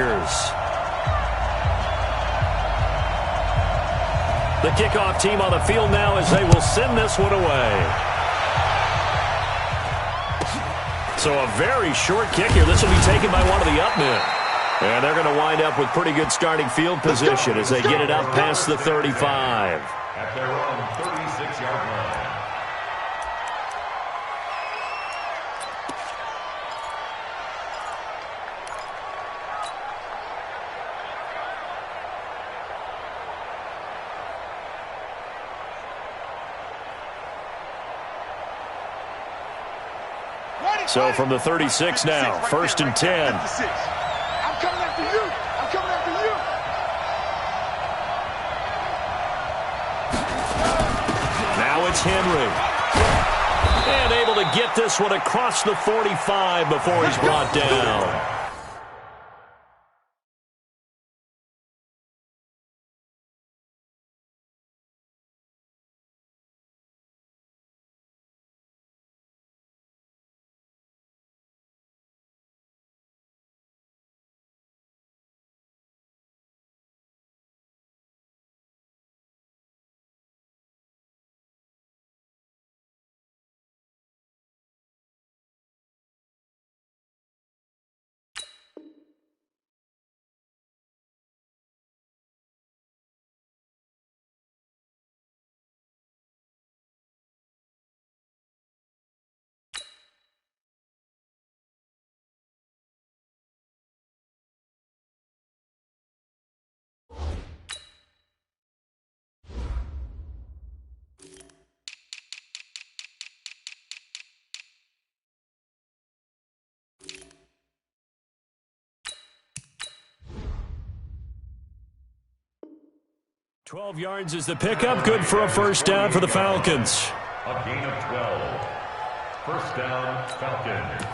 Packers. The kickoff team on the field now as they will send this one away. So a very short kick here. This will be taken by one of the up men. And they're going to wind up with pretty good starting field position as they get it up past the 35. At their own 36-yard line. So from the 36 now, 1st and 10. I'm coming after you. I'm coming after you. Now it's Henry. And able to get this one across the 45 before he's brought down. Twelve yards is the pickup. Good for a first down for the Falcons. A gain of 12. First down, Falcons.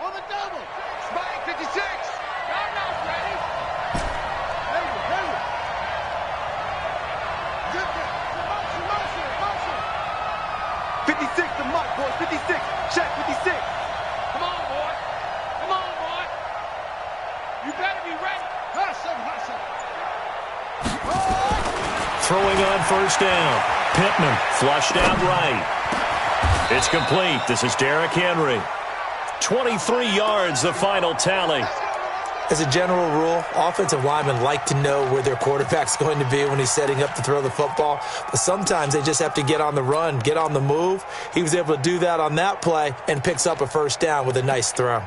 On the double. Spike 56. Y'all know, ready. Henry. Motion. 56 to Mike, boys. 56. Check 56. Come on, boy. You better be ready. Throwing on first down. Pittman flushed out right. It's complete. This is Derrick Henry. 23 yards, the final tally. As a general rule, offensive linemen like to know where their quarterback's going to be when he's setting up to throw the football. But sometimes they just have to get on the run, get on the move. He was able to do that on that play and picks up a first down with a nice throw.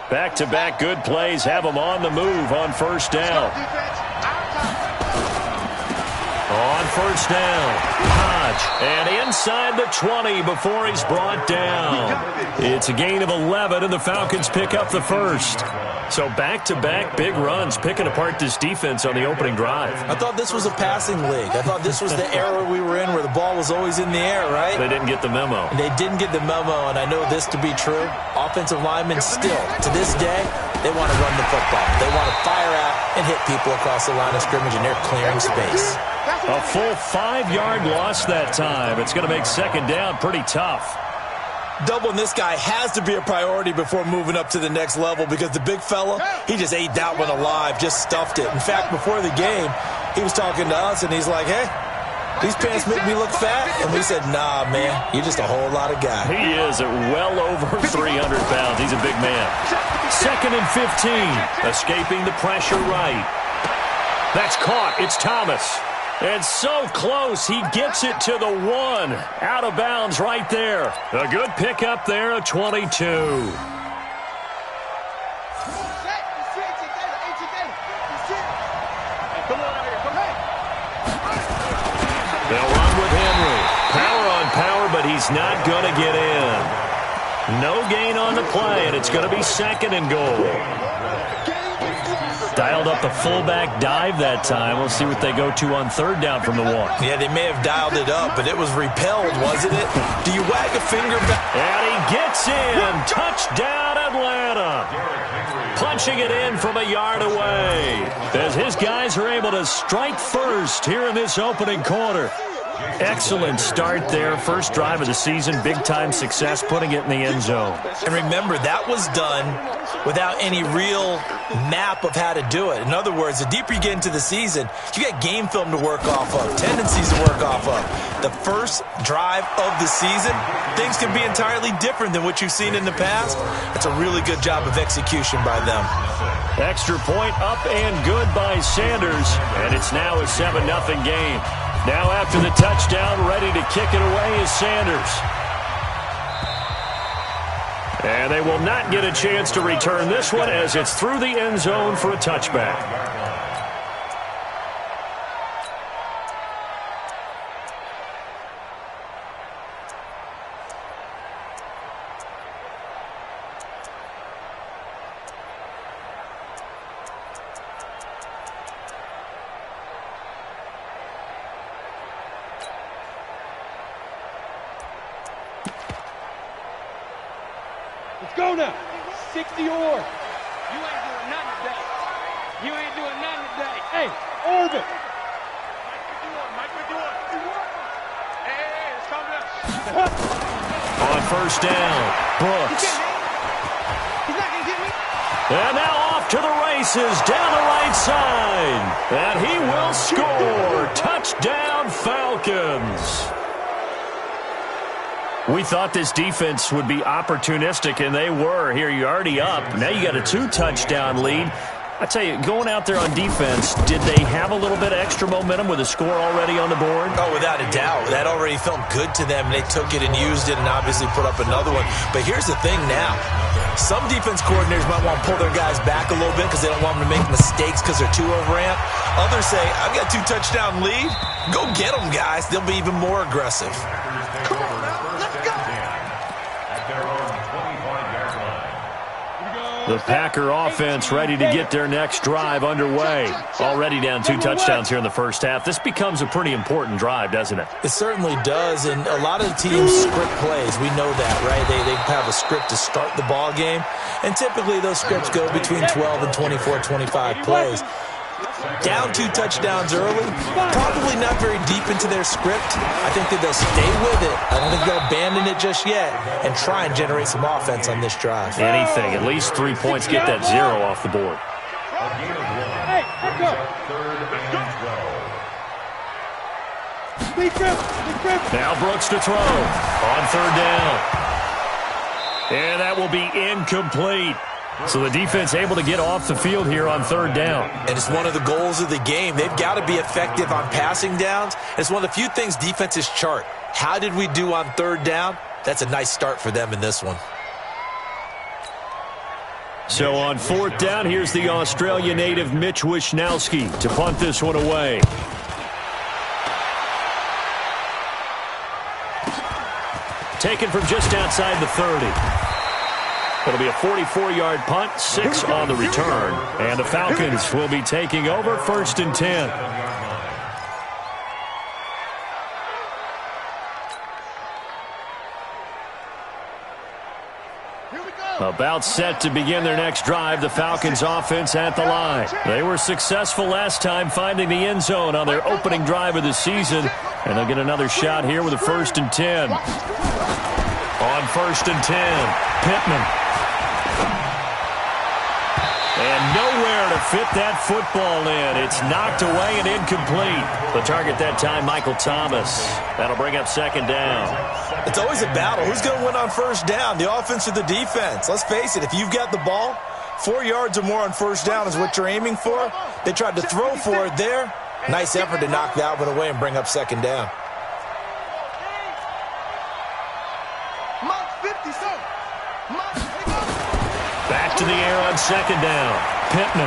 Back-to-back good plays have him on the move on first down. On first down, Hodge, and inside the 20 before he's brought down. It's a gain of 11, and the Falcons pick up the first. So back-to-back big runs, picking apart this defense on the opening drive. I thought this was a passing league. I thought this was the era we were in where the ball was always in the air, right? They didn't get the memo. They didn't get the memo, and I know this to be true. Offensive linemen still, to this day, they want to run the football. They want to fire out and hit people across the line of scrimmage, and they're clearing space. A full 5-yard loss that time. It's going to make second down pretty tough. Doubling this guy has to be a priority before moving up to the next level because the big fella, he just ate that one alive, just stuffed it. In fact, before the game, he was talking to us, and he's like, hey, these pants make me look fat? And we said, nah, man, you're just a whole lot of guy. He is at well over 300 pounds. He's a big man. Second and 15, escaping the pressure right. That's caught. It's Thomas. And so close, he gets it to the 1. Out of bounds right there. A good pickup there, a 22. They'll run with Henry. Power on power, but he's not going to get in. No gain on the play, and it's going to be second and goal. Dialed up the fullback dive that time. We'll see what they go to on third down from the 1. Yeah, they may have dialed it up, but it was repelled, wasn't it? Do you wag a finger back? And he gets in. Touchdown, Atlanta. launching it in from a yard away as his guys are able to strike first here in this opening quarter. Excellent start there. First drive of the season. Big-time success putting it in the end zone. And remember, that was done without any real map of how to do it. In other words, the deeper you get into the season, you got game film to work off of, tendencies to work off of. The first drive of the season, things can be entirely different than what you've seen in the past. That's a really good job of execution by them. Extra point up and good by Sanders. And it's now a 7-0 game. Now after the touchdown, ready to kick it away is Sanders. And they will not get a chance to return this one as it's through the end zone for a touchback. Go now. 60 or. You ain't doing nothing today. You ain't doing nothing today. Hey, Orbit. Mike, we're doing. Hey, it's coming up. On first down, Brooks. He's not going to get me. And now off to the races down the right side. And he will score. Touchdown, Falcons. We thought this defense would be opportunistic, and they were. Here, you're already up. Now you got a 2-touchdown lead. I tell you, going out there on defense, did they have a little bit of extra momentum with a score already on the board? Oh, without a doubt. That already felt good to them. They took it and used it and obviously put up another one. But here's the thing now. Some defense coordinators might want to pull their guys back a little bit because they don't want them to make mistakes because they're too overamped. Others say, I've got a 2-touchdown lead. Go get them, guys. They'll be even more aggressive. Come on now. Let's go. The Packer offense ready to get their next drive underway. Already down 2 touchdowns here in the first half. This becomes a pretty important drive, doesn't it? It certainly does, and a lot of the teams script plays. We know that, right? They have a script to start the ball game, and typically those scripts go between 12 and 24, 25 plays. Down 2 touchdowns early, probably not very deep into their script. I think that they'll stay with it. I don't think they'll abandon it just yet and try and generate some offense on this drive. Anything, at least 3 points, get that 0 off the board. Hey, let's go. Now Brooks to throw on third down. And that will be incomplete. So the defense able to get off the field here on third down. And it's one of the goals of the game. They've got to be effective on passing downs. It's one of the few things defenses chart. How did we do on third down? That's a nice start for them in this one. So on fourth down, here's the Australia native Mitch Wishnowski to punt this one away. Taken from just outside the 30. It'll be a 44-yard punt, 6 on the return. And the Falcons will be taking over 1st and 10. About set to begin their next drive, the Falcons offense at the line. They were successful last time finding the end zone on their opening drive of the season. And they'll get another shot here with a 1st and 10. On 1st and 10, Pittman. And nowhere to fit that football in. It's knocked away and incomplete. The target that time, Michael Thomas. That'll bring up 2nd down. It's always a battle. Who's going to win on 1st down, the offense or the defense? Let's face it, if you've got the ball, 4 yards or more on 1st down is what you're aiming for. They tried to throw for it there. Nice effort to knock that one away and bring up 2nd down. Back to the air on 2nd down. Pittman.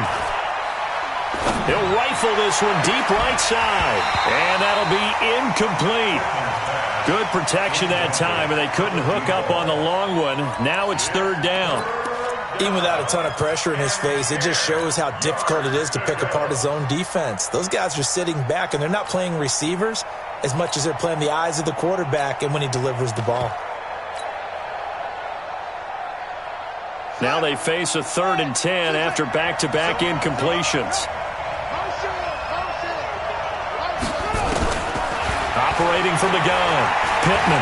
He'll rifle this one deep right side. And that'll be incomplete. Good protection that time, and they couldn't hook up on the long one. Now it's 3rd down. Even without a ton of pressure in his face, it just shows how difficult it is to pick apart his own defense. Those guys are sitting back, and they're not playing receivers as much as they're playing the eyes of the quarterback and when he delivers the ball. Now they face a 3rd and 10 after back-to-back incompletions. Operating from the gun, Pittman.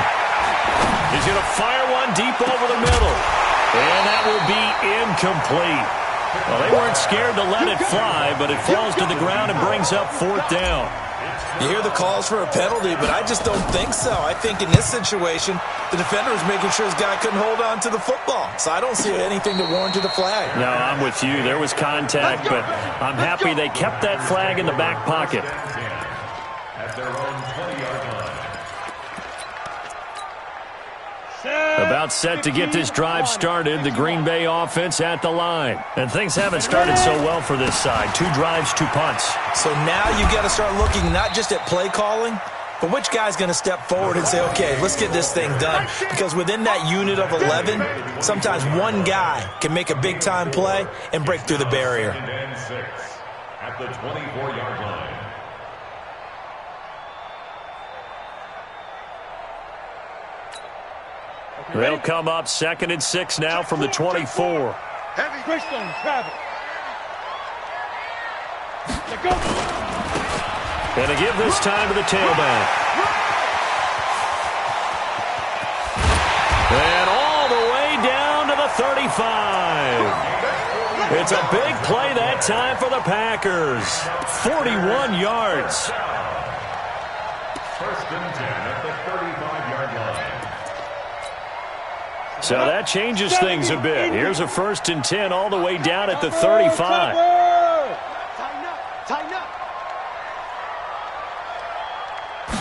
He's going to fire one deep over the middle. And that will be incomplete. Well, they weren't scared to let it fly, but it falls to the ground and brings up 4th down. You hear the calls for a penalty, but I just don't think so. I think in this situation, the defender was making sure his guy couldn't hold on to the football. So I don't see anything to warrant a flag. No, I'm with you. There was contact, but I'm happy they kept that flag in the back pocket. At their own 20-yard line. About set to get this drive started, the Green Bay offense at the line. And things haven't started so well for this side. 2 drives, 2 punts. So now you've got to start looking not just at play calling, but which guy's going to step forward and say, okay, let's get this thing done. Because within that unit of 11, sometimes one guy can make a big-time play and break through the barrier. And 6 at the 24-yard line. They'll come up 2nd and 6 now from the 24. Heavy twist on travel. Let go. And to give this time to the tailback. And all the way down to the 35. It's a big play that time for the Packers. 41 yards. 1st and 10 at the 35-yard line. So that changes things a bit. Here's a 1st and 10 all the way down at the 35. Tighten up. Tighten up.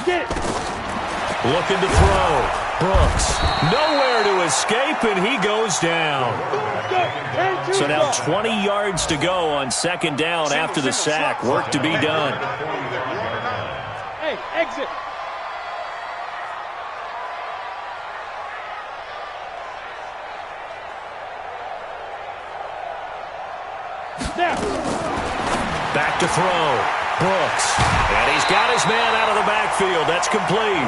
Get it. Looking to throw. Brooks. Nowhere to escape, and he goes down. So now 20 yards to go on 2nd down after the sack. Work to be done. Hey, exit. Back to throw. Brooks. And he's got his man out of the backfield. That's complete.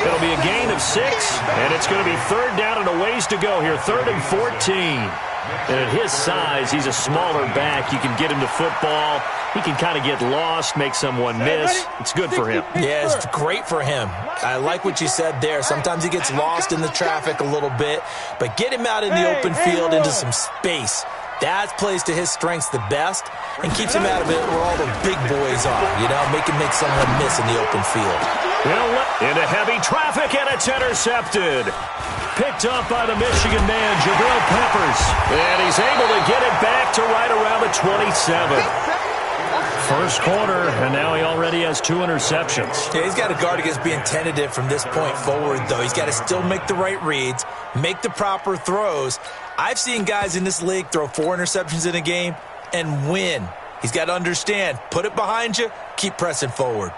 It'll be a gain of 6, and it's going to be 3rd down and a ways to go here. 3rd and 14. And at his size, he's a smaller back. You can get him to football. He can kind of get lost, make someone miss. It's good for him. Yeah, it's great for him. I like what you said there. Sometimes he gets lost in the traffic a little bit, but get him out in the open field into some space. That plays to his strengths the best and keeps him out of it where all the big boys are, make him make someone miss in the open field. Into heavy traffic, and it's intercepted. Picked up by the Michigan man, Jabril Peppers. And he's able to get it back to right around the 27. First quarter, and now he already has 2 interceptions. Yeah, he's got to guard against being tentative from this point forward, though. He's got to still make the right reads, make the proper throws. I've seen guys in this league throw 4 interceptions in a game and win. He's got to understand, put it behind you, keep pressing forward.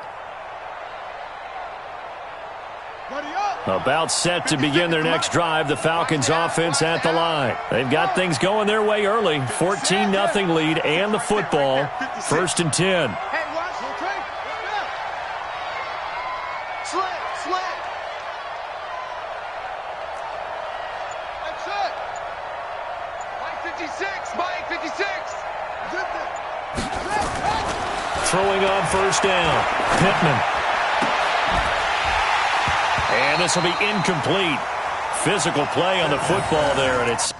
About set to begin their next drive, the Falcons offense at the line. They've got things going their way early. 14-0 lead and the football. 1st and 10. Throwing on 1st down. Pittman. And this will be incomplete. Physical play on the football there, and it's...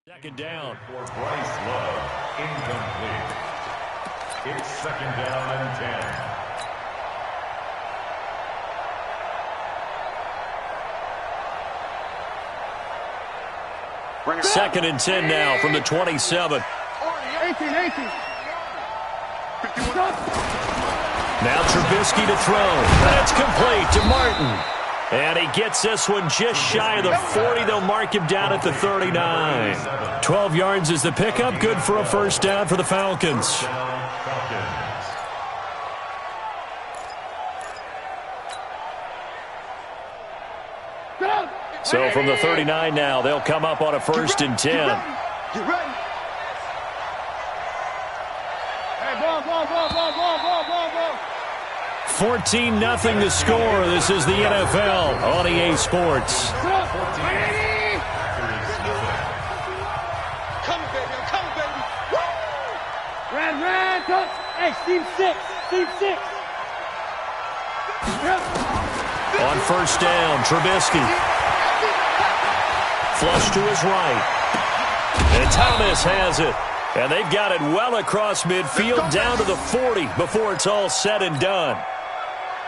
Second down. For Bryce Love, incomplete. It's 2nd down and 10. 2nd and 10 now from the 27. 18. Now Trubisky to throw. And it's complete to Martin. And he gets this one just shy of the 40. They'll mark him down at the 39. 12 yards is the pickup. Good for a 1st down for the Falcons. So from the 39 now, they'll come up on a 1st and 10. Get ready. Hey, ball. 14-0 to score. This is the NFL on EA Sports. Hey, team 6. On first down, Trubisky. Flush to his right. And Thomas has it. And they've got it well across midfield down to the 40 before it's all said and done.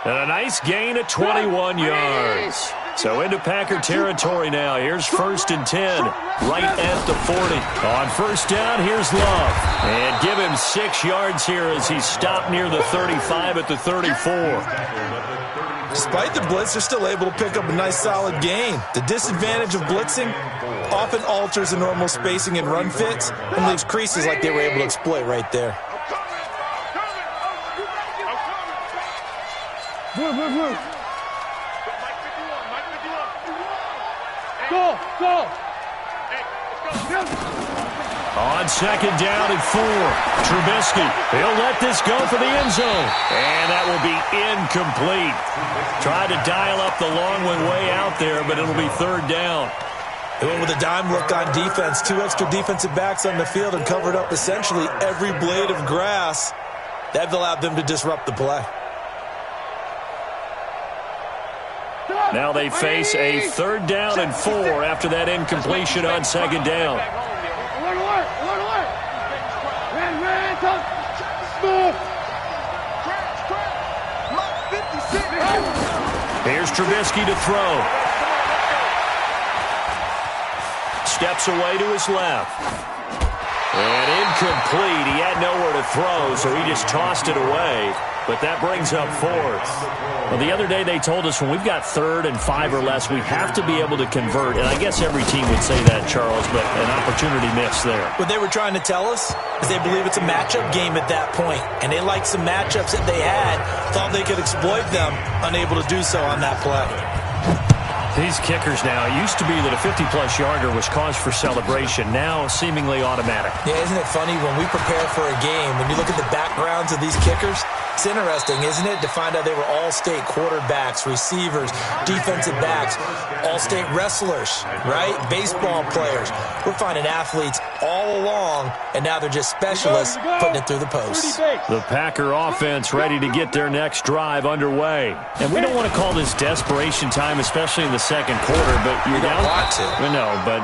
And a nice gain of 21 yards. So into Packer territory now. Here's 1st and 10, right at the 40. On first down, here's Love. And give him 6 yards here as he's stopped near the 35 at the 34. Despite the blitz, they're still able to pick up a nice solid gain. The disadvantage of blitzing often alters the normal spacing and run fits and leaves creases like they were able to exploit right there. Move. Go. On second down and 4, Trubisky. He'll let this go for the end zone. And that will be incomplete. Tried to dial up the long one way out there, but it'll be 3rd down. They went with a dime look on defense. 2 extra defensive backs on the field and covered up essentially every blade of grass. That allowed them to disrupt the play. Now they face a 3rd down and 4 after that incompletion on second down. Here's Trubisky to throw. Steps away to his left. And incomplete. He had nowhere to throw, so he just tossed it away. But that brings up 4th. Well, the other day they told us when we've got 3rd and 5 or less, we have to be able to convert. And I guess every team would say that, Charles, but an opportunity missed there. What they were trying to tell us is they believe it's a matchup game at that point. And they liked some matchups that they had, thought they could exploit them, unable to do so on that play. These kickers now, it used to be that a 50-plus yarder was cause for celebration. Now, seemingly automatic. Yeah, isn't it funny when we prepare for a game, when you look at the backgrounds of these kickers, it's interesting, isn't it, to find out they were all-state quarterbacks, receivers, defensive backs, all-state wrestlers, right? Baseball players. We're finding athletes all along, and now they're just specialists putting it through the posts. The Packer offense ready to get their next drive underway. And we don't want to call this desperation time, especially in the second quarter, but you're down. Want to. No, but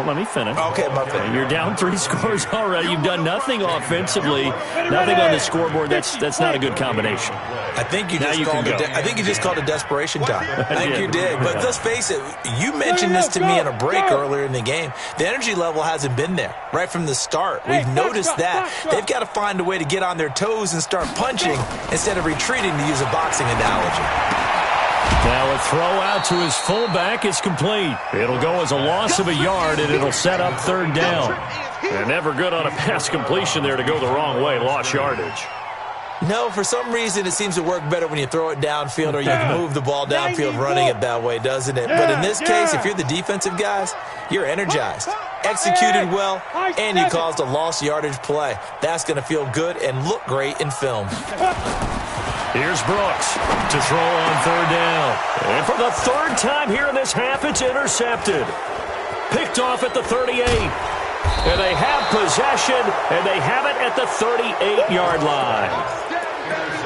let me finish. Okay, my finish. You're down 3 scores already. You've done nothing offensively, nothing on the scoreboard. That's not a good combination. I think you just called it desperation time. I think you did. But let's face it, you mentioned this to me in a break earlier in the game. The energy level hasn't been there right from the start. We've noticed that. They've got to find a way to get on their toes and start punching instead of retreating, to use a boxing analogy. Now a throw out to his fullback is complete. It'll go as a loss of a yard, and it'll set up 3rd down. And never good on a pass completion there to go the wrong way. Lost yardage. No, for some reason it seems to work better when you throw it downfield or you can move the ball downfield running it that way, doesn't it? But in this case, if you're the defensive guys, you're energized, executed well, and you caused a lost yardage play. That's going to feel good and look great in film. Here's Brooks to throw on 3rd down. And for the 3rd time here in this half, it's intercepted. Picked off at the 38. And they have possession, and they have it at the 38-yard line.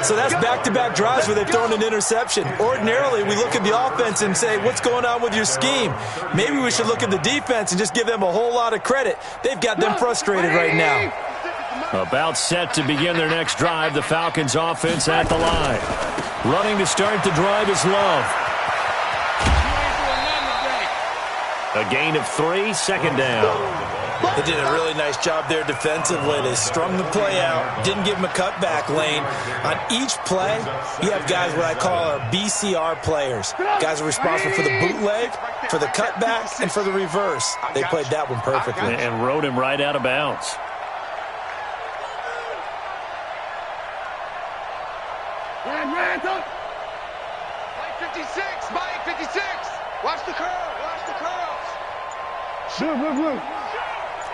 So that's back-to-back drives where they've thrown an interception. Ordinarily, we look at the offense and say, what's going on with your scheme? Maybe we should look at the defense and just give them a whole lot of credit. They've got them frustrated right now. About set to begin their next drive, the Falcons offense at the line. Running to start the drive is Love. A gain of 3, 2nd down. They did a really nice job there defensively. They strung the play out, didn't give them a cutback lane. On each play, you have guys what I call our BCR players. Guys are responsible for the bootleg, for the cutback, and for the reverse. They played that one perfectly. And rode him right out of bounds. Mike 56, Mike 56. Watch the curl, watch the curls. Move.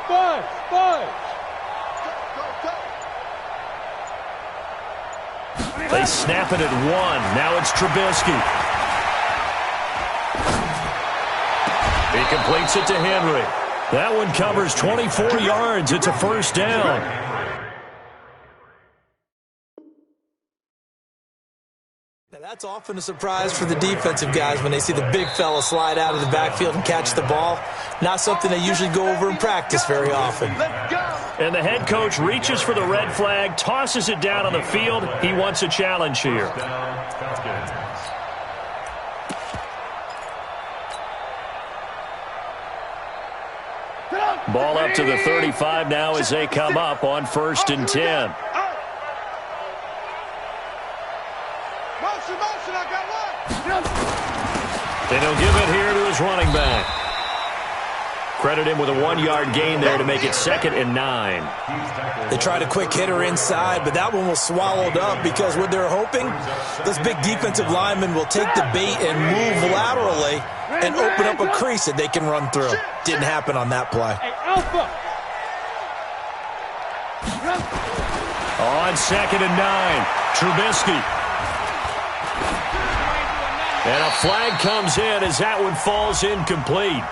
5. They snap it at 1. Now it's Trubisky. He completes it to Henry. That one covers 24 yards. It's a first down. Now that's often a surprise for the defensive guys when they see the big fella slide out of the backfield and catch the ball. Not something they usually go over in practice very often. And the head coach reaches for the red flag, tosses it down on the field. He wants a challenge here. Ball up to the 35 now as they come up on 1st and 10. And he'll give it here to his running back. Credit him with a 1-yard gain there to make it 2nd and 9. They tried a quick hitter inside, but that one was swallowed up because what they're hoping, those big defensive linemen will take the bait and move laterally and open up a crease that they can run through. Didn't happen on that play. On 2nd and 9, Trubisky. And a flag comes in as that one falls incomplete.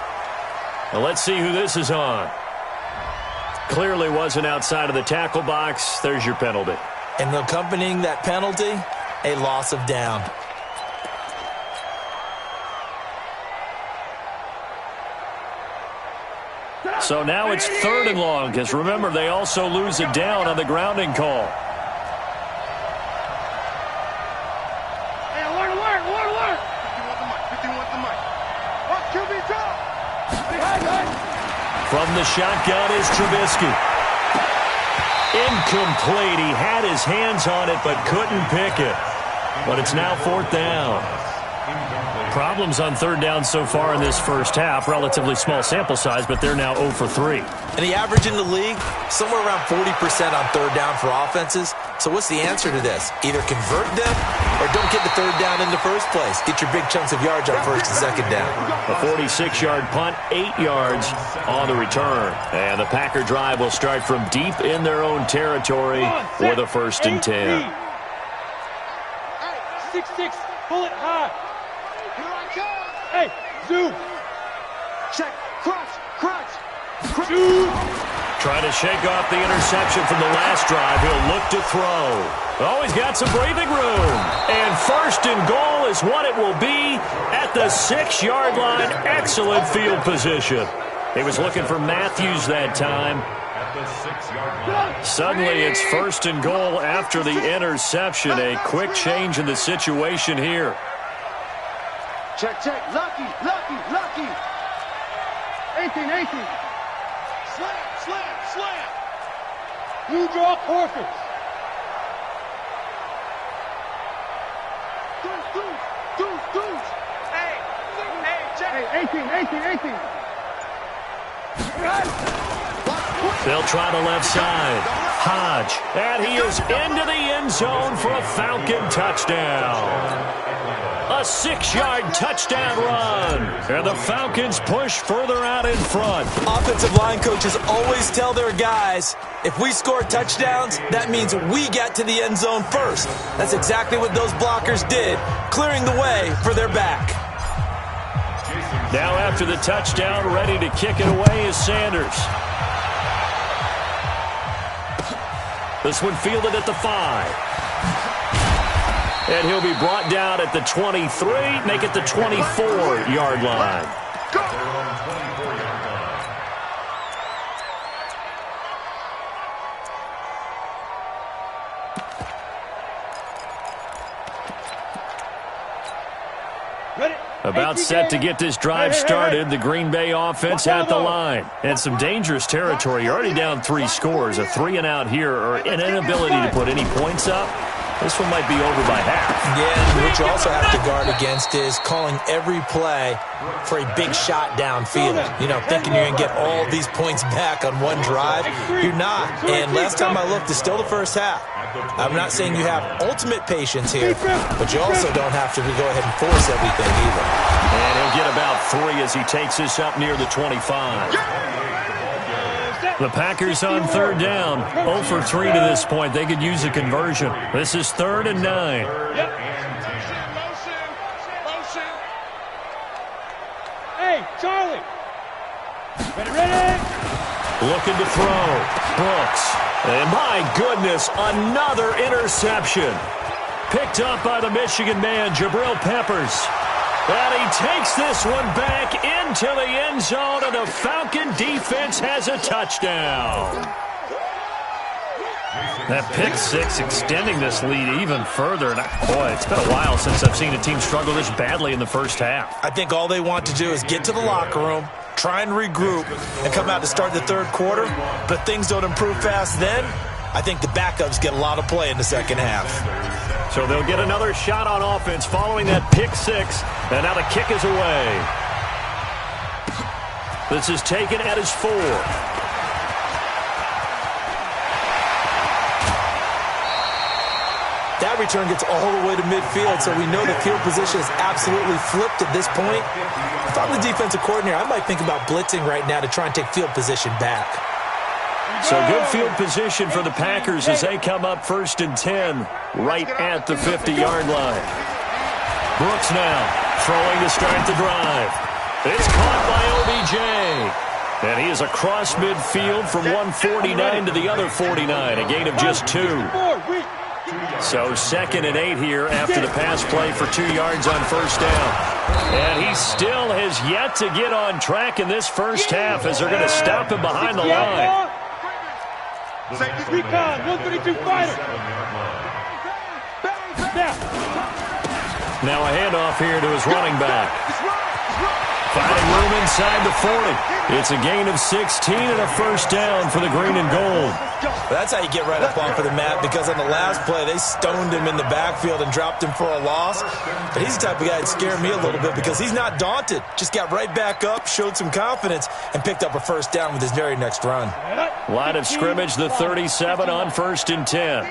Now let's see who this is on. Clearly wasn't outside of the tackle box. There's your penalty. And accompanying that penalty, a loss of down. So now it's 3rd and long, because remember, they also lose a down on the grounding call. Hey, alert, alert, alert, alert! 51 the mic. Watch QB drop! From the shotgun is Trubisky. Incomplete. He had his hands on it but couldn't pick it. But it's now 4th down. Problems on 3rd down so far in this first half. Relatively small sample size, but they're now 0 for 3. And the average in the league, somewhere around 40% on 3rd down for offenses. So what's the answer to this? Either convert them or don't get the 3rd down in the first place. Get your big chunks of yards on 1st and 2nd down. A 46-yard punt, 8 yards on the return. And the Packer drive will start from deep in their own territory with a 1st and 10. 6-6, pull it high. Hey, zoom. Check, crunch, crunch. Zoom. Trying to shake off the interception from the last drive. He'll look to throw. Oh, he's got some breathing room. And 1st and goal is what it will be at the 6-yard line. Excellent field position. He was looking for Matthews that time. Suddenly it's 1st and goal after the interception. A quick change in the situation here. Check, check. Lucky, lucky, lucky. 18, 18. Slam, slam, slam. You draw Corfus. Deuce. Hey, check. Hey, 18. They'll try the left side. Hodge. And he is into the end zone for a Falcon touchdown. A 6-yard touchdown run. And the Falcons push further out in front. Offensive line coaches always tell their guys, if we score touchdowns, that means we get to the end zone first. That's exactly what those blockers did, clearing the way for their back. Now after the touchdown, ready to kick it away is Sanders. This one fielded at the 5. And he'll be brought down at the 23, make it the 24-yard line. About set to get this drive started. The Green Bay offense at the line. And some dangerous territory. You're already down 3 scores. A 3-and-out here or an inability to put any points up. This one might be over by half. Yeah, and what you also have to guard against is calling every play for a big shot downfield. You know, thinking you're going to get all these points back on one drive. You're not. And last time I looked, it's still the first half. I'm not saying you have ultimate patience here, but you also don't have to go ahead and force everything either. And he'll get about 3 as he takes this up near the 25. The Packers on third down. 0 for 3 to this point. They could use a conversion. This is 3rd and 9. Hey, Charlie. Ready. Looking to throw. Brooks. And my goodness, another interception. Picked up by the Michigan man, Jabril Peppers. And he takes this one back into the end zone, and the Falcon defense has a touchdown. That pick six extending this lead even further. And boy, it's been a while since I've seen a team struggle this badly in the first half. I think all they want to do is get to the locker room, try and regroup, and come out to start the third quarter. But if things don't improve fast then, I think the backups get a lot of play in the second half. So they'll get another shot on offense following that pick six. And now the kick is away. This is taken at his 4. That return gets all the way to midfield, so we know the field position is absolutely flipped at this point. If I'm the defensive coordinator, I might think about blitzing right now to try and take field position back. So good field position for the Packers as they come up 1st and 10 right at the 50-yard line. Brooks now throwing to start the drive. It's caught by OBJ. And he is across midfield from 149 to the other 49, a gain of just 2. So 2nd and 8 here after the pass play for 2 yards on first down. And he still has yet to get on track in this first half as they're going to stop him behind the line. Recon, 132 fighter. Now a handoff here to his running back. Finding room inside the 40. It's a gain of 16 and a first down for the green and gold. That's how you get right up off of the mat, because on the last play, they stoned him in the backfield and dropped him for a loss. But he's the type of guy that scared me a little bit because he's not daunted. Just got right back up, showed some confidence, and picked up a first down with his very next run. Line of scrimmage, the 37 on 1st and 10.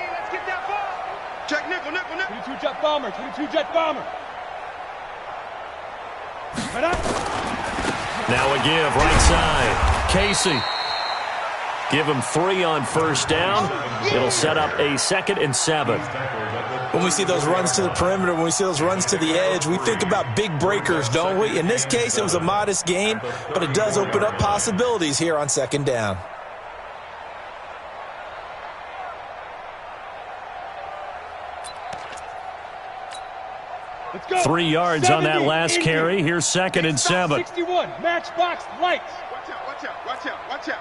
Check nickel. 22 jet bomber. Now a give, right side. Casey. Give him 3 on first down. It'll set up a 2nd and 7. When we see those runs to the perimeter, when we see those runs to the edge, we think about big breakers, don't we? In this case, it was a modest gain, but it does open up possibilities here on 2nd down. Let's go. 3 yards on that last carry. Here's 2nd and 7. 61, matchbox lights. Watch out.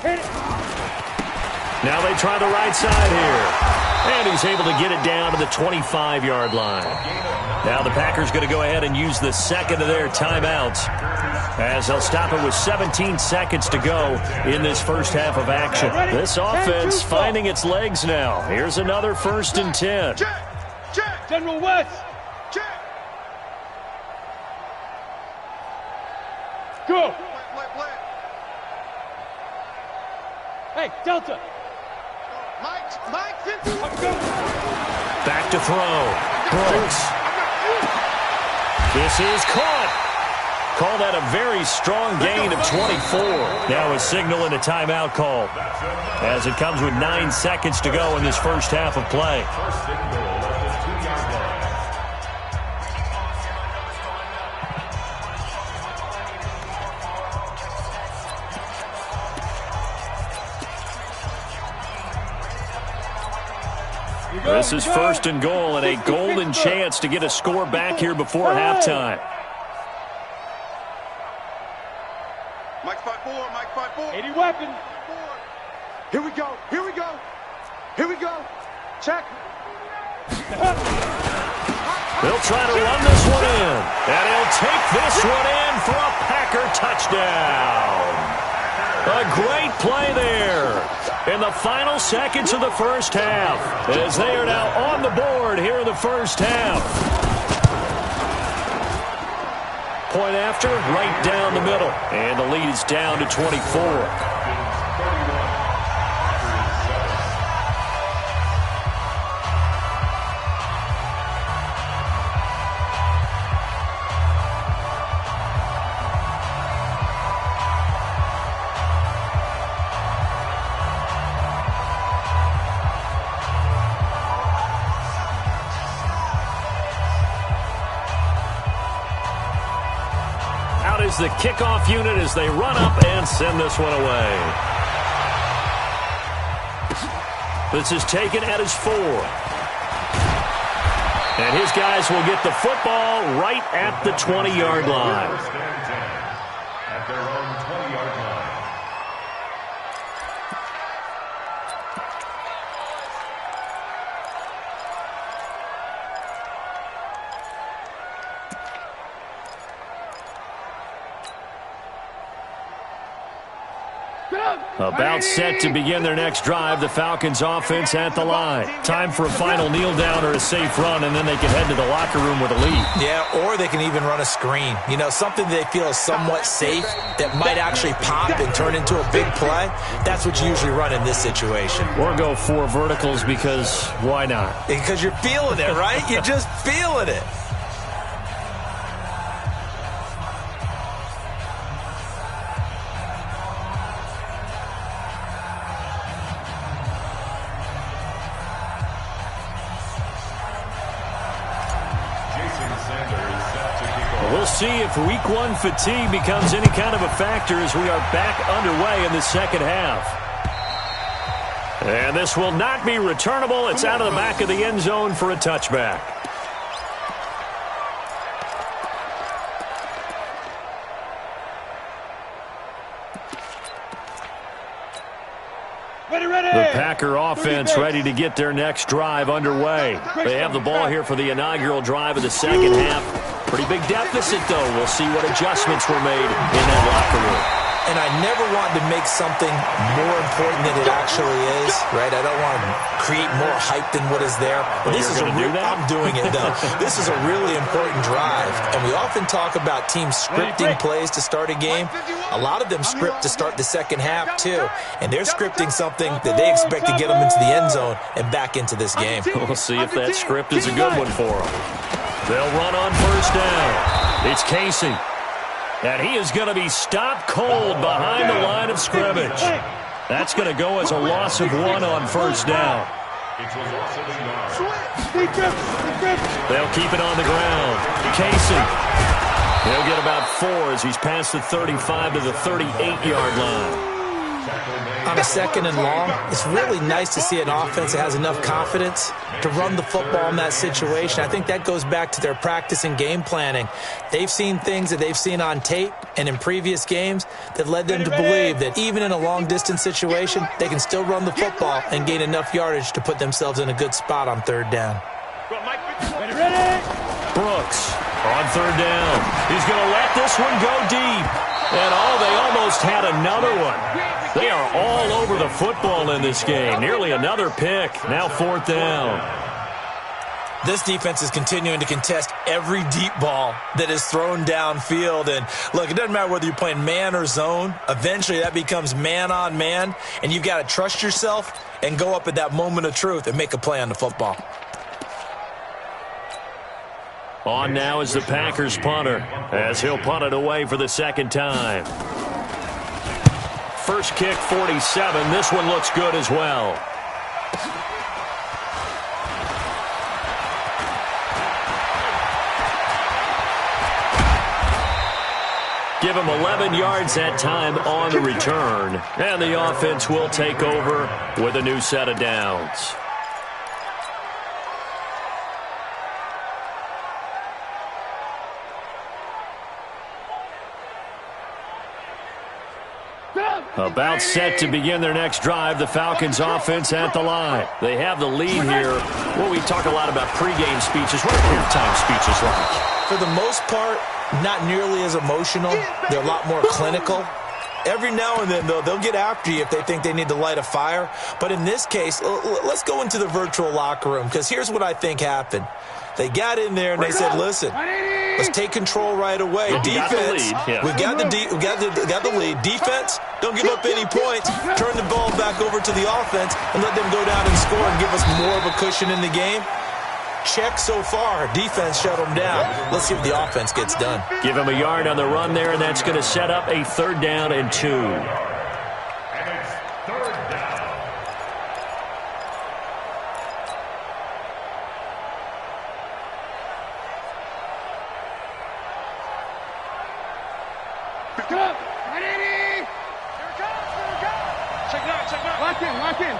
Hit it. Now they try the right side here. And he's able to get it down to the 25-yard line. Now the Packers going to go ahead and use the 2nd of their timeouts as they'll stop it with 17 seconds to go in this first half of action. This offense finding its legs now. Here's another 1st and 10. Check. General West. Check. Go. Hey, Delta. Mike, 50. Back to throw. Brooks. This is caught. Call that a very strong gain of 24. Now a signal and a timeout call as it comes with 9 seconds to go in this first half of play. This is 1st and goal and a golden chance to get a score back here before halftime. Mike 5-4. 80 weapons. Here we go. Check. They'll try to run this one in. And he'll take this one in for a Packer touchdown. A great play there in the final seconds of the first half as they are now on the board here in the first half. Point after, right down the middle. And the lead is down to 24. is the kickoff unit as they run up and send this one away. This is taken at his 4. And his guys will get the football right at the 20-yard line. At their own 20-yard line. About set to begin their next drive, the Falcons offense at the line. Time for a final kneel down or a safe run, and then they can head to the locker room with a lead. Yeah, or they can even run a screen. You know, something they feel is somewhat safe that might actually pop and turn into a big play. That's what you usually run in this situation. Or go 4 verticals because why not? Because you're feeling it, right? You're just feeling it. We'll see if Week 1 fatigue becomes any kind of a factor as we are back underway in the second half. And this will not be returnable. It's out of the back of the end zone for a touchback. The Packer offense ready to get their next drive underway. They have the ball here for the inaugural drive of the second half. Pretty big deficit, though. We'll see what adjustments were made in that locker room. And I never want to make something more important than it actually is, right? I don't want to create more hype than what is there. But this is I'm doing it, though. This is a really important drive. And we often talk about teams scripting plays to start a game. A lot of them script to start the second half, too. And they're scripting something that they expect to get them into the end zone and back into this game. We'll see if that script is a good one for them. They'll run on first down. It's Casey. And he is going to be stopped cold behind the line of scrimmage. That's going to go as a loss of 1 on first down. They'll keep it on the ground. Casey. He'll get about 4 as he's past the 35 to the 38-yard line. On a second and long, it's really nice to see an offense that has enough confidence to run the football in that situation. I think that goes back to their practice and game planning. They've seen things that they've seen on tape and in previous games that led them to believe that even in a long-distance situation, they can still run the football and gain enough yardage to put themselves in a good spot on third down. Brooks on third down. He's going to let this one go deep. And they almost had another one. They are all over the football in this game. Nearly another pick. Now fourth down. This defense is continuing to contest every deep ball that is thrown downfield. And, look, it doesn't matter whether you're playing man or zone. Eventually that becomes man on man. And you've got to trust yourself and go up at that moment of truth and make a play on the football. On now is the Packers punter as he'll punt it away for the second time. First kick, 47. This one looks good as well. Give him 11 yards that time on the return. And the offense will take over with a new set of downs. About set to begin their next drive, the Falcons offense at the line. They have the lead here. Well, we talk a lot about pregame speeches. What are halftime speeches like? For the most part, not nearly as emotional. They're a lot more clinical. Every now and then, though, they'll get after you if they think they need to light a fire. But in this case, let's go into the virtual locker room, because here's what I think happened. They got in there and they said, listen, let's take control right away. Defense, we got the lead. Defense, don't give up any points. Turn the ball back over to the offense and let them go down and score and give us more of a cushion in the game. Check so far. Defense shut them down. Let's see if the offense gets done. Give him a yard on the run there, and that's going to set up a 3rd down and 2. And it's 3rd down. Come on. Ready? Here it comes. Here it comes. Check it out. Check it out. Lock in. Lock in.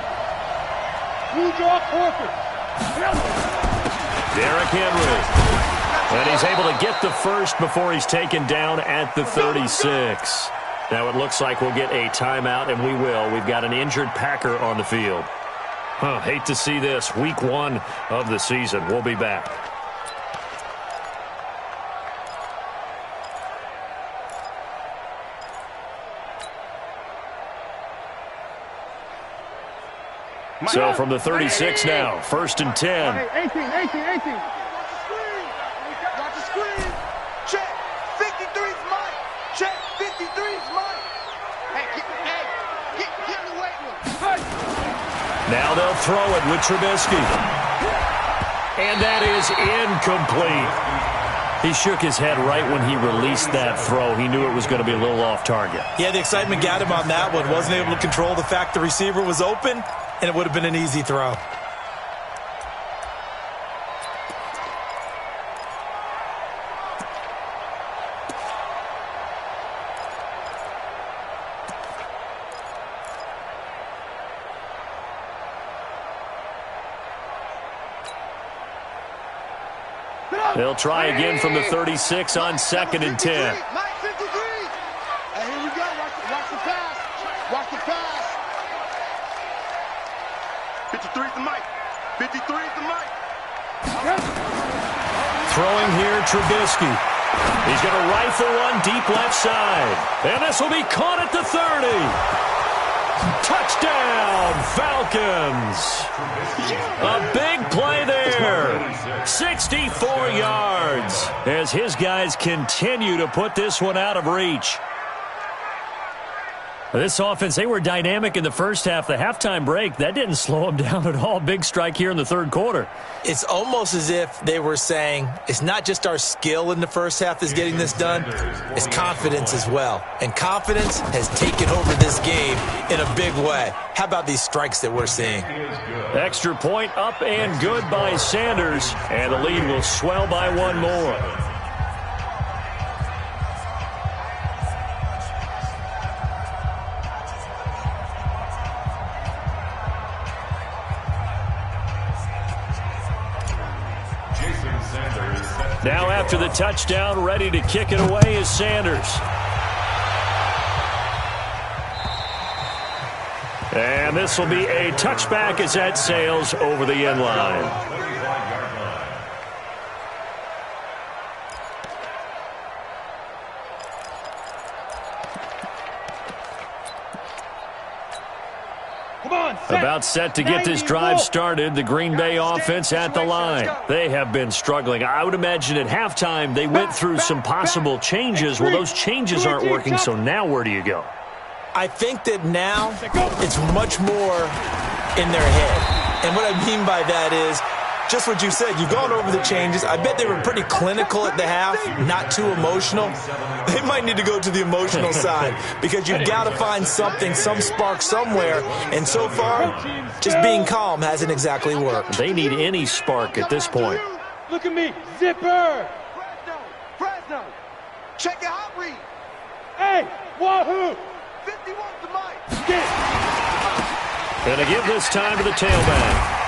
Blue jaw corker. Derrick Henry. And he's able to get the first before he's taken down at the 36. Now it looks like we'll get a timeout, and we will. We've got an injured Packer on the field. Hate to see this. Week 1 of the season. We'll be back. So from the 36 now, 1st and 10. 18. Watch the screen. Watch the screen. Check. 53's mine. Check. 53's mine. Hey, get in the weight room. Now they'll throw it with Trubisky. And that is incomplete. He shook his head right when he released that throw. He knew it was going to be a little off target. Yeah, the excitement got him on that one. Wasn't able to control the fact the receiver was open, and it would have been an easy throw. They'll try again from the 36 on 2nd and 10. Hey, here we go. Watch the pass. Watch the pass. 53's the mic. 53's the mic. Throwing here, Trubisky. He's going to rifle one deep left side. And this will be caught at the 30. Touchdown, Falcons. A big play there. 64 yards as his guys continue to put this one out of reach. This offense, they were dynamic in the first half. The halftime break, that didn't slow them down at all. Big strike here in the 3rd quarter. It's almost as if they were saying, it's not just our skill in the first half that's getting this done, it's confidence as well. And confidence has taken over this game in a big way. How about these strikes that we're seeing? Extra point up and good by Sanders. And the lead will swell by one more. Now after the touchdown, ready to kick it away is Sanders. And this will be a touchback as that sails over the end line. About set to get this drive started. The Green Bay offense at the line. They have been struggling. I would imagine at halftime they went through some possible changes. Well, those changes aren't working, so now where do you go? I think that now it's much more in their head. And what I mean by that is just what you said. You've gone over the changes. I bet they were pretty clinical at the half, not too emotional. They might need to go to the emotional side because you've got to find something, some spark somewhere. And so far, just being calm hasn't exactly worked. They need any spark at this point. Look at me. Zipper. Fresno. Check your hot read. Hey, Wahoo. 51's the mic. Going to give this time to the tailback.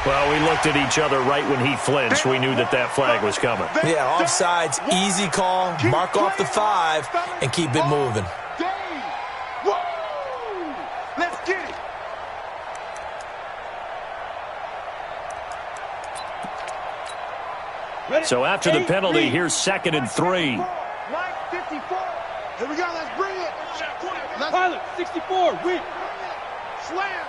Well, we looked at each other right when he flinched. We knew that that flag was coming. Yeah, offsides, easy call, mark off the 5, and keep it moving. Let's get it. So after the penalty, here's 2nd and 3. 54. Here we go. Let's bring it. Pilot, 64. We slam.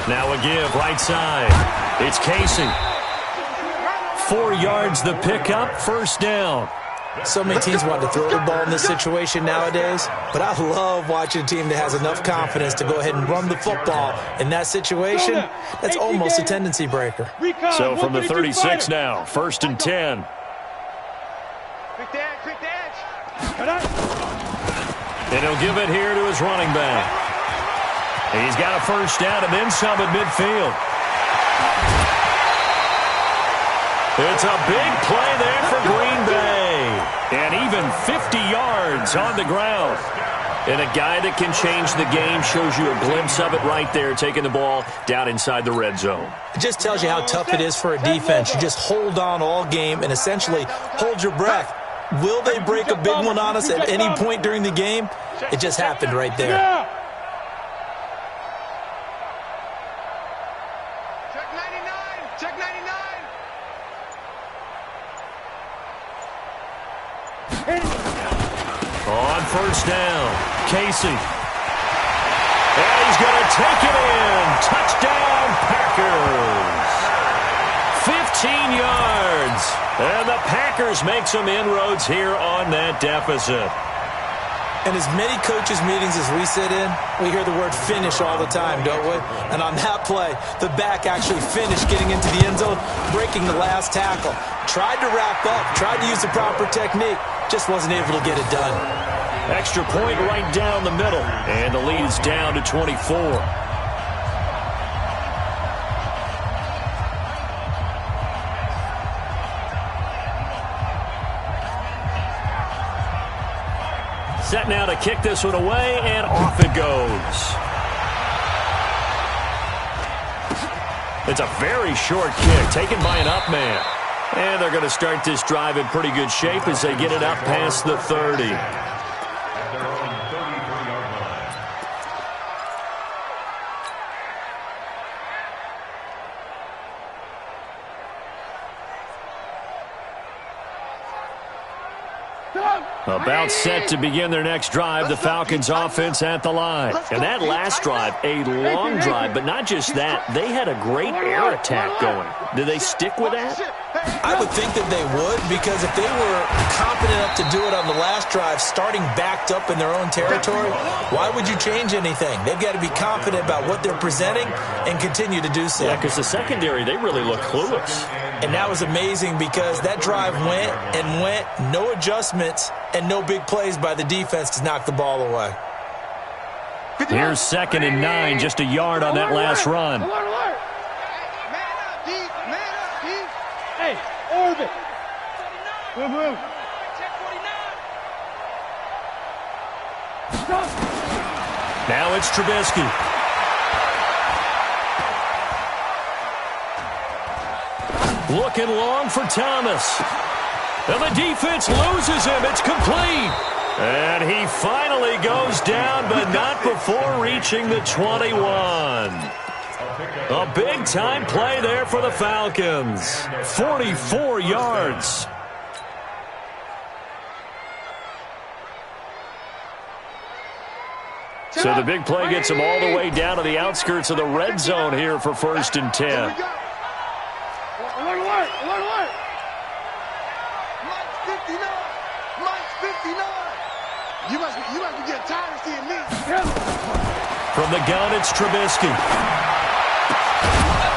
Now a give, right side. It's Casey. 4 yards the pickup, 1st down. So many teams want to throw the ball in this situation nowadays, but I love watching a team that has enough confidence to go ahead and run the football. In that situation, that's almost a tendency breaker. So from the 36 now, 1st and 10. Quick the edge. And he'll give it here to his running back. He's got a first down and then some at midfield. It's a big play there for Green Bay. And even 50 yards on the ground. And a guy that can change the game shows you a glimpse of it right there, taking the ball down inside the red zone. It just tells you how tough it is for a defense. You just hold on all game and essentially hold your breath. Will they break a big one on us at any point during the game? It just happened right there. Check 99. Check 99. On first down, Casey. And he's going to take it in. Touchdown, Packers. 15 yards. And the Packers make some inroads here on that deficit. In as many coaches' meetings as we sit in, we hear the word finish all the time, don't we? And on that play, the back actually finished getting into the end zone, breaking the last tackle. Tried to wrap up, tried to use the proper technique, just wasn't able to get it done. Extra point right down the middle. And the lead is down to 24. Set now to kick this one away, and off it goes. It's a very short kick, taken by an up man. And they're going to start this drive in pretty good shape as they get it up past the 30. At their own 33-yard line. About set to begin their next drive, the Falcons offense at the line. And that last drive, a long drive, but not just that. They had a great air attack going. Do they stick with that? I would think that they would, because if they were competent enough to do it on the last drive, starting backed up in their own territory, why would you change anything? They've got to be confident about what they're presenting and continue to do so. Yeah, because the secondary, they really look clueless. And that was amazing because that drive went and went, no adjustments, and no big plays by the defense to knock the ball away. Here's 2nd and 9, just a yard on that last run. Alert, alert. Man up, D. Hey, orbit. Move, move. Check 49. Now it's Trubisky. Looking long for Thomas. And the defense loses him. It's complete. And he finally goes down, but not before reaching the 21. A big-time play there for the Falcons. 44 yards. So the big play gets him all the way down to the outskirts of the red zone here for 1st and 10. Alert, alert, alert, alert. Mike 59. Mike 59. You must be getting tired of seeing me. From the gun, it's Trubisky.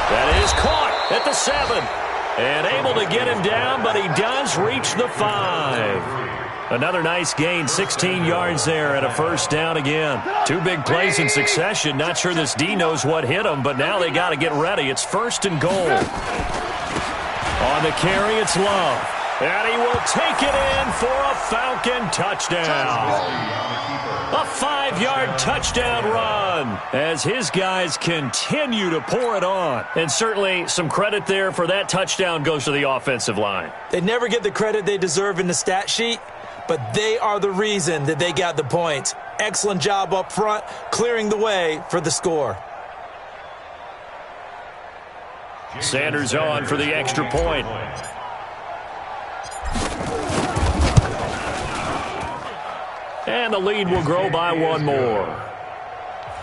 That is caught at the 7. And able to get him down, but he does reach the 5. Another nice gain, 16 yards there, and a first down again. 2 big plays in succession. Not sure this D knows what hit him, but now they got to get ready. It's 1st and goal. On the carry, it's Love. And he will take it in for a Falcon touchdown. A 5-yard touchdown run as his guys continue to pour it on. And certainly some credit there for that touchdown goes to the offensive line. They never get the credit they deserve in the stat sheet, but they are the reason that they got the points. Excellent job up front, clearing the way for the score. Sanders on for the extra point. And the lead will grow by 1 more.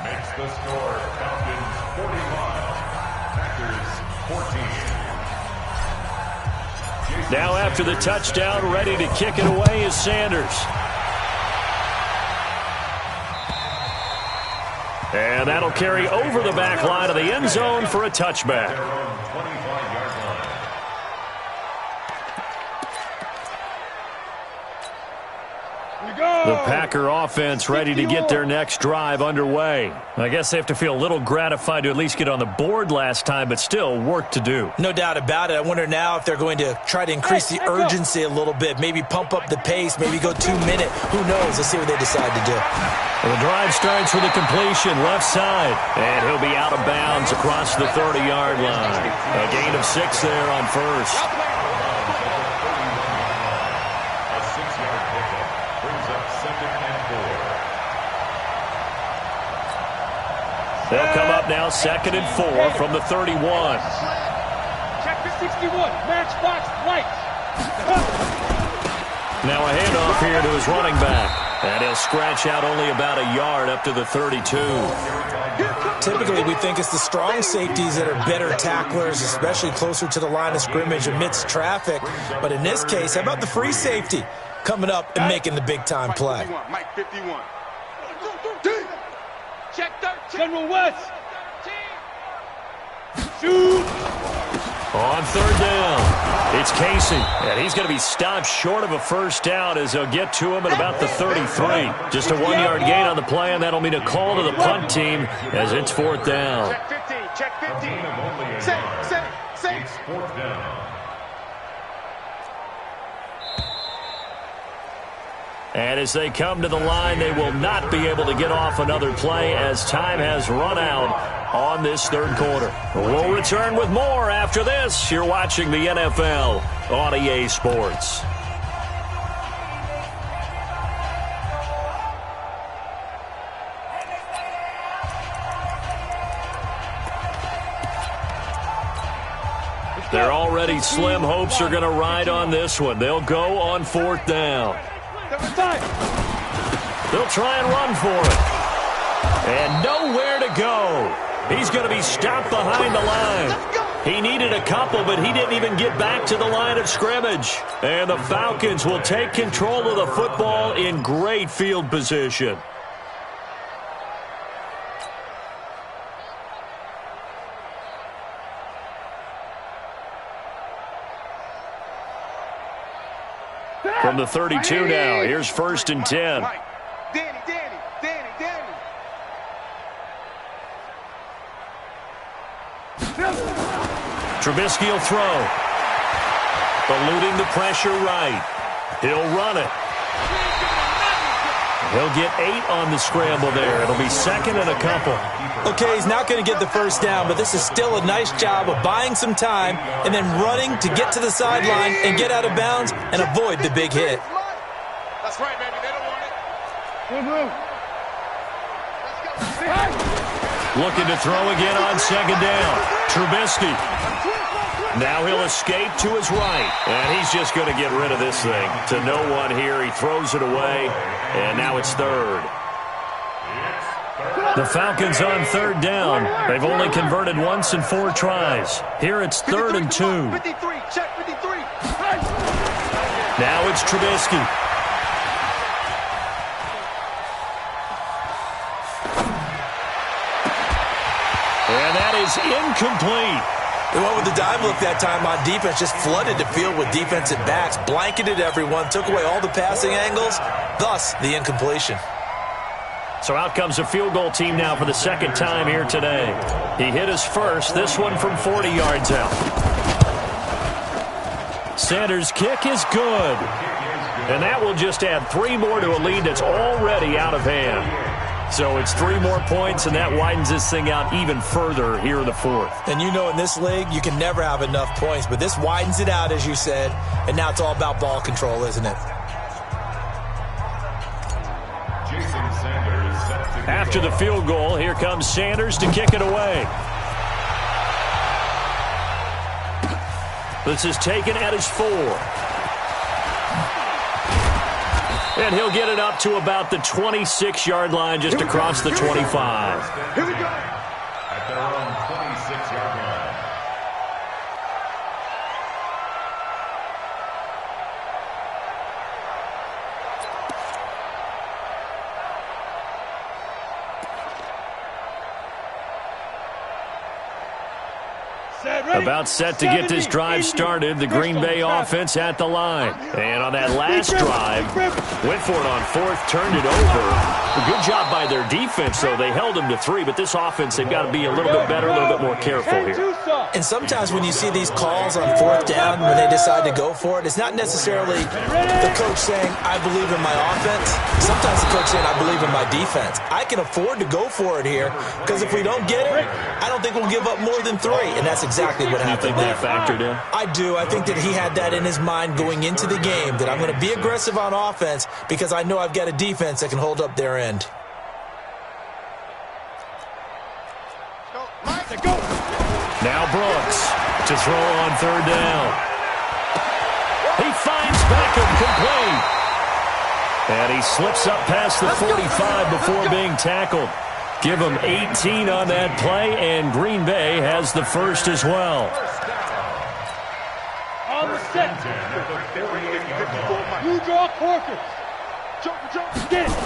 Makes the score Falcons 45, Packers 14. Now after the touchdown, ready to kick it away is Sanders. And that'll carry over the back line of the end zone for a touchback. The The Packer offense ready to get their next drive underway. I guess they have to feel a little gratified to at least get on the board last time, but still work to do. No doubt about it. I wonder now if they're going to try to increase the urgency a little bit, maybe pump up the pace, maybe go 2 minute. Who knows? Let's see what they decide to do. Well, the drive starts with a completion left side, and he'll be out of bounds across the 30-yard line. A gain of 6 there on first. They'll come up now 2nd and 4 from the 31. Check the 61. Matchbox lights. Now a handoff here to his running back. And he'll scratch out only about a yard up to the 32. Typically, we think it's the strong safeties that are better tacklers, especially closer to the line of scrimmage amidst traffic. But in this case, how about the free safety coming up and making the big-time play? Mike 51. Check 13. General West. Shoot. On 3rd down, it's Casey. And he's going to be stopped short of a first down as they'll get to him at about the 33. Just a 1-yard gain on the play, and that'll mean a call to the punt team as it's 4th down. Check 15. Check 15. Say. It's 4th down. And as they come to the line, they will not be able to get off another play as time has run out on this 3rd quarter. We'll return with more after this. You're watching the NFL on EA Sports. Their already slim hopes are going to ride on this one. They'll go on 4th down. They'll try and run for it. And nowhere to go. He's going to be stopped behind the line. He needed a couple, but he didn't even get back to the line of scrimmage. And the Falcons will take control of the football in great field position. From the 32 now, here's 1st and 10. Danny. Trubisky will throw. Eluding the pressure right. He'll run it. He'll get 8 on the scramble there. It'll be 2nd and a couple. Okay, he's not going to get the first down, but this is still a nice job of buying some time and then running to get to the sideline and get out of bounds and avoid the big hit. That's right, baby. They don't want it. Looking to throw again on 2nd down. Trubisky. Now he'll escape to his right. And he's just going to get rid of this thing. To no one here. He throws it away. And now it's 3rd. The Falcons on 3rd down. They've only converted once in 4 tries. Here it's 3rd and 2. 53. Check 53. Now it's Trubisky. And that is incomplete. They went with the dime look that time on defense, just flooded the field with defensive backs, blanketed everyone, took away all the passing angles, thus the incompletion. So out comes a field goal team now for the 2nd time here today. He hit his first, this one from 40 yards out. Sanders' kick is good. And that will just add 3 more to a lead that's already out of hand. So it's 3 more points, and that widens this thing out even further here in the 4th. And you know in this league, you can never have enough points, but this widens it out, as you said, and now it's all about ball control, isn't it? After the field goal, here comes Sanders to kick it away. This is taken at his 4. And he'll get it up to about the 26-yard line, just across the 25. Here we go. At their own 26-yard line. Set. About set to get this drive started. The Green Bay offense at the line. And on that last drive, went for it on fourth, turned it over. A good job by their defense, though. They held them to 3, but this offense, they've got to be a little bit better, a little bit more careful here. And sometimes when you see these calls on fourth down, when they decide to go for it, it's not necessarily the coach saying, I believe in my offense. Sometimes the coach saying, I believe in my defense. I can afford to go for it here because if we don't get it, I don't think we'll give up more than 3. And that's exactly what happened there. You think that factored in? I do. I think that he had that in his mind going into the game, that I'm going to be aggressive on offense because I know I've got a defense that can hold up their end. Now Brooks to throw on third down. He finds Beckham complete. And he slips up past the 45 before being tackled. Give him 18 on that play, and Green Bay has the first as well. On the set. You draw quarters. Get it.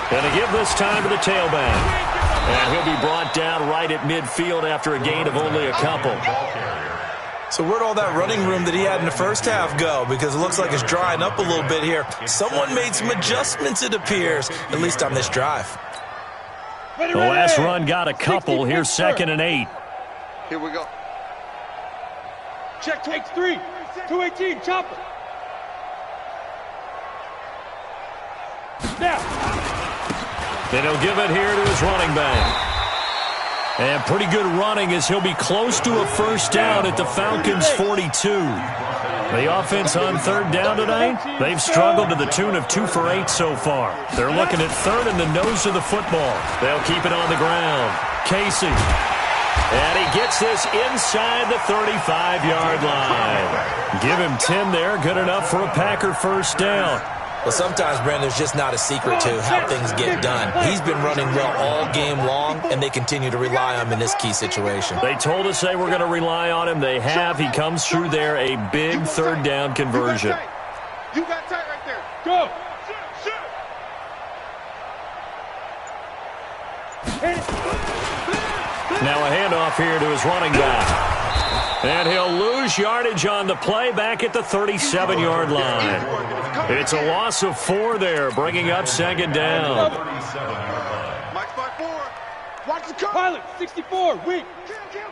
Going to give this time to the tailback. And he'll be brought down right at midfield after a gain of only a couple. So where'd all that running room that he had in the first half go? Because it looks like it's drying up a little bit here. Someone made some adjustments, it appears, at least on this drive. The last run got a couple. Here's 2nd and 8. Here we go. Check takes 3. 218, chopper. Now. Then he'll give it here to his running back. And pretty good running as he'll be close to a first down at the Falcons' 42. The offense on third down tonight, they've struggled to the tune of 2 for 8 so far. They're looking at third in the nose of the football. They'll keep it on the ground. Casey. And he gets this inside the 35-yard line. Give him 10 there. Good enough for a Packer first down. Well, sometimes, Brandon, there's just not a secret to how things get done. He's been running well all game long, and they continue to rely on him in this key situation. They told us they were going to rely on him. They have. He comes through there, a big third down conversion. You got tight right there. Go. Now a handoff here to his running back. And he'll lose yardage on the play back at the 37-yard line. It's a loss of 4 there, bringing up 2nd down. Mike's by 4. Watch the cut. Pilot, 64, weak. Kill.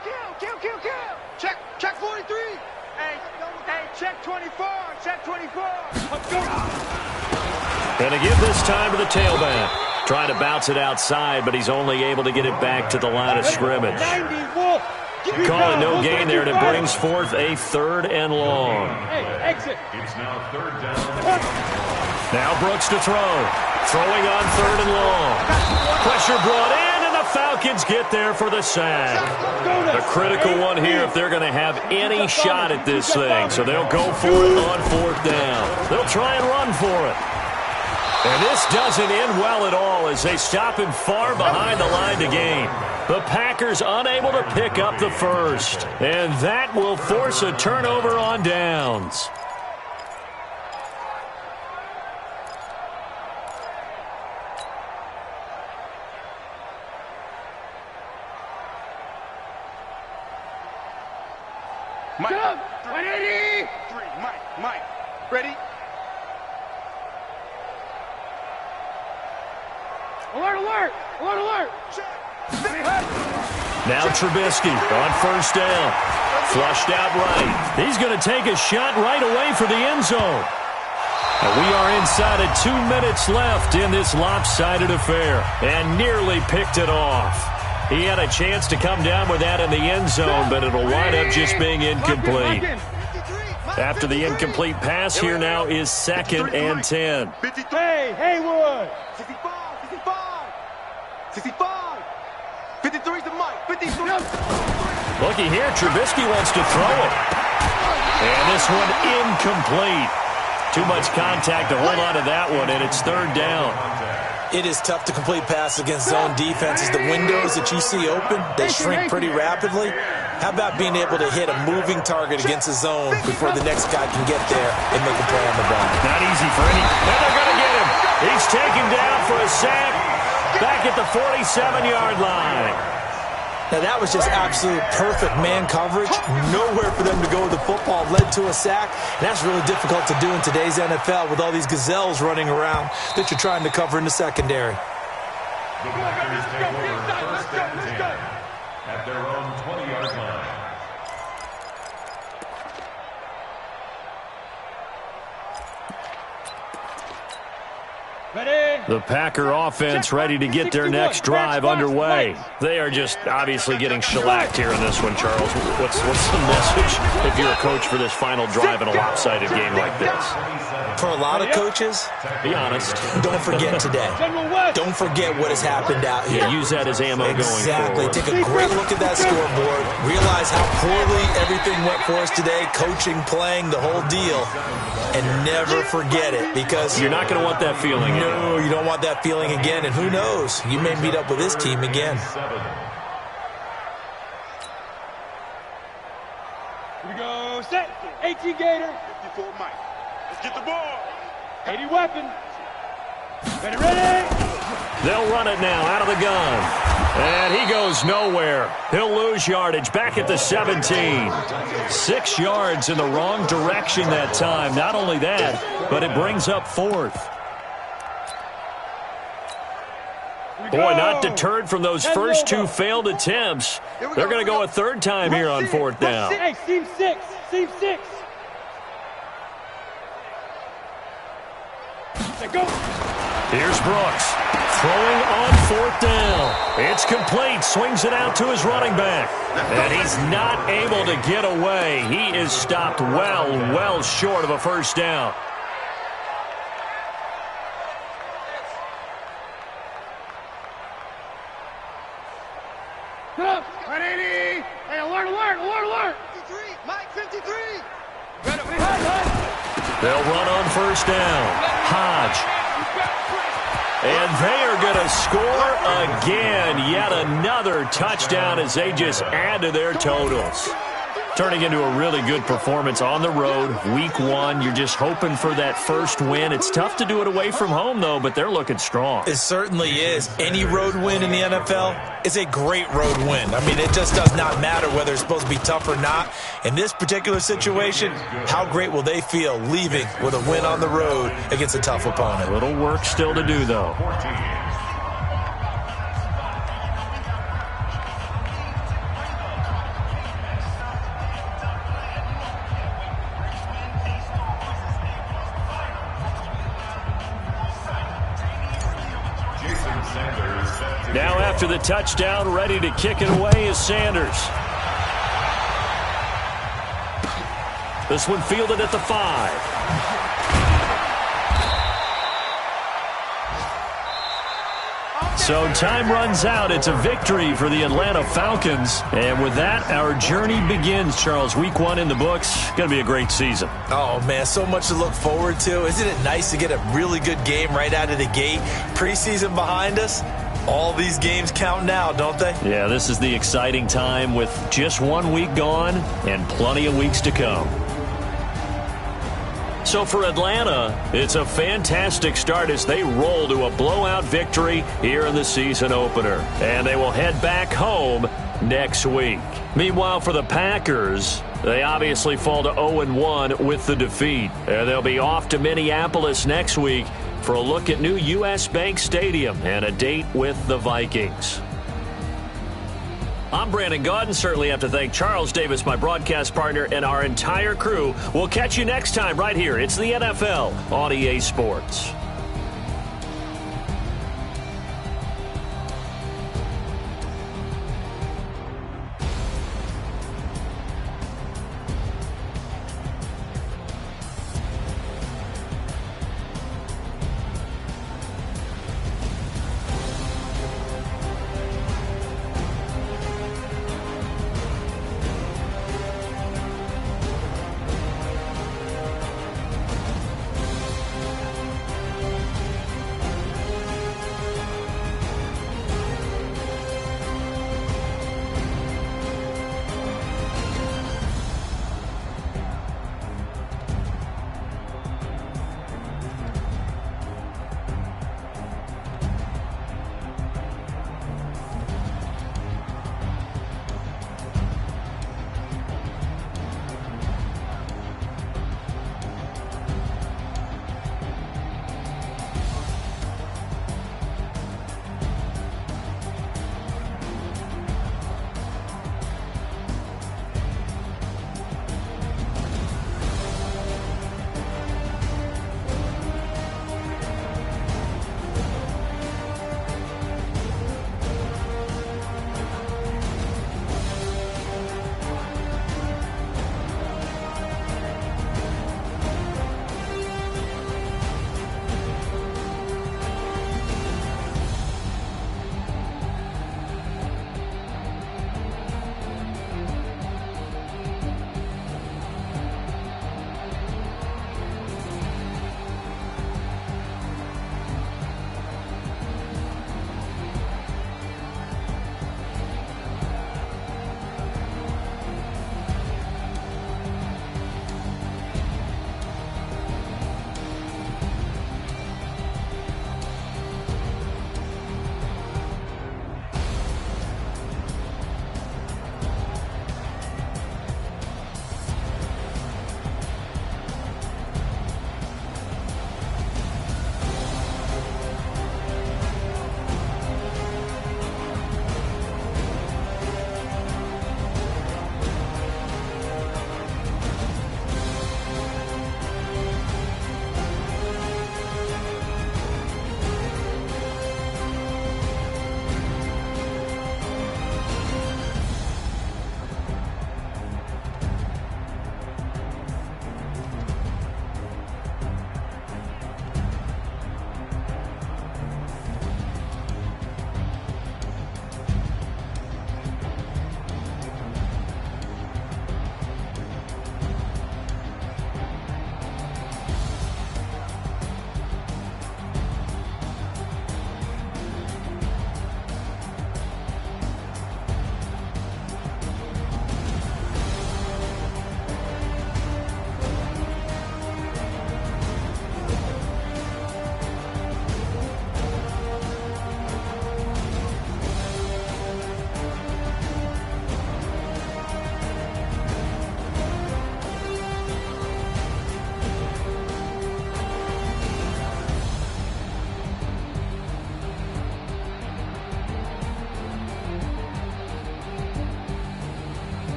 Check 43. Hey, check 24. Check 24. Let's go. And to give this time to the tailback. Trying to bounce it outside, but he's only able to get it back to the line of scrimmage. 90, Wolf. Calling no gain there, and it brings forth a 3rd and long. Hey, exit. It's now 3rd down. Now Brooks to throw. Throwing on 3rd and long. Pressure brought in, and the Falcons get there for the sack. The critical one here if they're going to have any shot at this thing. So they'll go for it on 4th down. They'll try and run for it. And this doesn't end well at all as they stop him far behind the line to gain. The Packers unable to pick up the first. And that will force a turnover on downs. Mike. 180. 3. Mike. Ready? Alert. Now Trubisky on first down. Flushed out right. He's going to take a shot right away for the end zone. And we are inside of 2 minutes left in this lopsided affair. And nearly picked it off. He had a chance to come down with that in the end zone, but it'll wind up just being incomplete. After the incomplete pass, here now is 2nd and 10. Hey, Haywood. 65. 53's the Mike. 53. Looky here, Trubisky wants to throw it. And this one incomplete. Too much contact to hold on to that one, and it's 3rd down. It is tough to complete passes against zone defenses. The windows that you see open, they shrink pretty rapidly. How about being able to hit a moving target against a zone before the next guy can get there and make a play on the ball? Not easy for any. And they're going to get him. He's taken down for a sack back at the 47-yard line. Now, that was just absolute perfect man coverage. Nowhere for them to go with the football. Led to a sack. And that's really difficult to do in today's NFL with all these gazelles running around that you're trying to cover in the secondary. The Packers take over first and 10 at their own 20-yard line. Ready? The Packer offense ready to get their next drive underway. They are just obviously getting shellacked here in this one, Charles. What's the message if you're a coach for this final drive in a lopsided game like this? For a lot of coaches, Be honest. don't forget today. Don't forget what has happened out here. Yeah, use that as ammo going Exactly. forward. Take a great look at that scoreboard. Realize how poorly everything went for us today. Coaching, playing, the whole deal. And never forget it, because You're not going to want that feeling again. no, you don't want that feeling again. And who knows? You may meet up with this team again. Here we go. Set. 18 Gator. 54 Mike. Let's get the ball. 80 weapon. Ready. They'll run it now out of the gun. And he goes nowhere. He'll lose yardage back at the 17. 6 yards in the wrong direction that time. Not only that, but it brings up 4th. Boy, not deterred from those first 2 failed attempts. They're going to go a 3rd time here on 4th down. Hey, seam 6. Seam 6. Let go. Here's Brooks. Throwing on 4th down. It's complete. Swings it out to his running back. And he's not able to get away. He is stopped well short of a 1st down. Ready. Hey, alert. 53. Mike, 53. They'll run on 1st down. Hodge. And they are going to score again. Yet another touchdown as they just add to their totals. Turning into a really good performance on the road. Week 1, you're just hoping for that first win. It's tough to do it away from home, though, but they're looking strong. It certainly is. Any road win in the NFL is a great road win. I mean, it just does not matter whether it's supposed to be tough or not. In this particular situation, how great will they feel leaving with a win on the road against a tough opponent? A little work still to do, though. 14. Now after the touchdown, ready to kick it away is Sanders. This one fielded at the 5. So time runs out. It's a victory for the Atlanta Falcons. And with that, our journey begins, Charles. Week 1 in the books. Going to be a great season. Oh, man, so much to look forward to. Isn't it nice to get a really good game right out of the gate? Preseason behind us. All these games count now, don't they? Yeah, this is the exciting time with just 1 week gone and plenty of weeks to come. So for Atlanta, it's a fantastic start as they roll to a blowout victory here in the season opener. And they will head back home next week. Meanwhile, for the Packers, they obviously fall to 0-1 with the defeat. And they'll be off to Minneapolis next week for a look at new U.S. Bank Stadium and a date with the Vikings. I'm Brandon Gaudin. Certainly have to thank Charles Davis, my broadcast partner, and our entire crew. We'll catch you next time right here. It's the NFL on EA Sports.